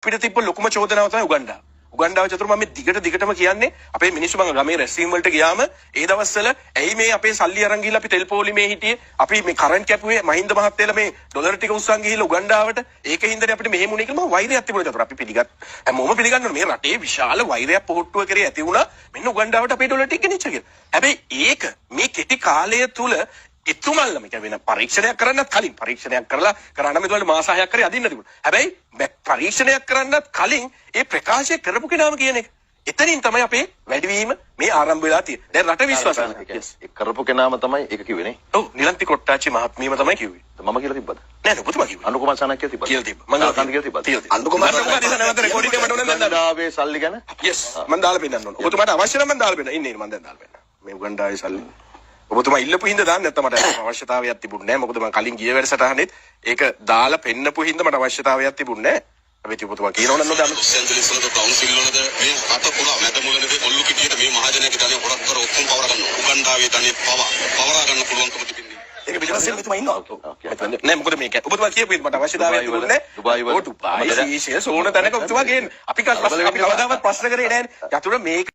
අපිට තිබ්බ ලොකුම චෝදනාව තමයි උගන්ඩා. උගන්ඩාව චතුර මම දිගටම කියන්නේ අපේ මිනිස්සු මම ගමේ රැස්වීම වලට ගියාම ඒ දවස්වල ඇයි මේ අපේ සල්ලි අරන් ගිහලා අපි තෙල් පොලිමේ හිටියේ අපි මේ කරන්ට් කැපුවේ මහින්ද මහත්තයලා මේ ඩොලර් ටික උස්සන් ගිහිල්ලා උගන්ඩාවට ඒකින්දනේ අපිට මෙහෙම උනේ කියලා මම වෛරයක් තිබුණා චතුර අපි පිළිගත් හැමෝම පිළිගන්න ඕනේ මේ රටේ විශාල වෛරයක් පොහොට්ටුව කරේ ඇති වුණා මෙන්න උගන්ඩාවට අපේ ඩොලර් ටික ගෙනිච්ච කියලා. හැබැයි ඒක මේ කෙටි කාලය තුල එතුමල්ලම කියන පරීක්ෂණයක් කරන්නත් කලින් පරීක්ෂණයක් කරලා කරන්න මෙතුමල්ට මාස 6ක් කරේ අදින්න තිබුණා. හැබැයි පරීක්ෂණයක් කරන්නත් කලින් ඒ ප්‍රකාශය කරපු කෙනාම කියන එක. එතනින් තමයි අපේ වැඩිවීම මේ ආරම්භ වෙලා තියෙන්නේ. දැන් රට විශ්වාස කරනවා. ඒ කරපු කෙනාම තමයි ඒක කිව්වේ නේ. ඔව් නිලන්ති කොට්ටාචි මහත්මියම තමයි කිව්වේ. මම කියලා තිබ්බද? නෑ නෑ ඔබතුමා කිව්වේ. අනුකුමාර සානක් කියලා තිබ්බද? කියලා තිබ්බා. මම කියලා තිබ්බද? අනුකුමාර නැවත රෙකෝඩින් එක මට ඕනේ දැන් උගන්ඩාවේ සල්ලි ගැන? yes මම දාලා පෙන්නන්න ඕන. ඔබතුමාට අවශ්‍ය නම් මම දාලා පෙන්නන්න. ඉන්නේ මම දැන් දාලා පෙන්නන්න. මේ උගන්ඩාවේ සල්ලි ඔබතුමා ඉල්ලපු හින්දා දාන්න නැත්නම් මට අවශ්‍යතාවයක් තිබුණේ නැහැ. මොකද මම කලින් ගිය වැඩසටහනෙත් ඒක දාලා පෙන්නපු හින්දා මට අවශ්‍යතාවයක් තිබුණේ නැහැ. හැබැයි ඔබතුමා කියනවනම් නෝද අම සෙන්ට්‍රලිස් වලද කවුන්සිල් වලද මේ රට පුරා මැදමුලනේ ඔල්ලු කිටියට මේ මහජනයාගේ ධනෙ ගොඩක් කර ඔක්කොම පවර ගන්නවා. උගන්ඩාවේ ධනෙ පවරා ගන්න පුළුවන්කම තිබෙන්නේ. ඒක පිටරසින් මෙතුමා ඉන්නවා. නෑ මොකද මේක ඔබතුමා කියපු මට අවශ්‍යතාවයක් තිබුණේ නැහැ. දුබායි වල දුබායි සීෂෙල්ස් ඕන තැනක ඔබතුමා ගේන්න. අපි කවදාවත් ප්‍රශ්න කරේ නැහැ. යතුරු මේක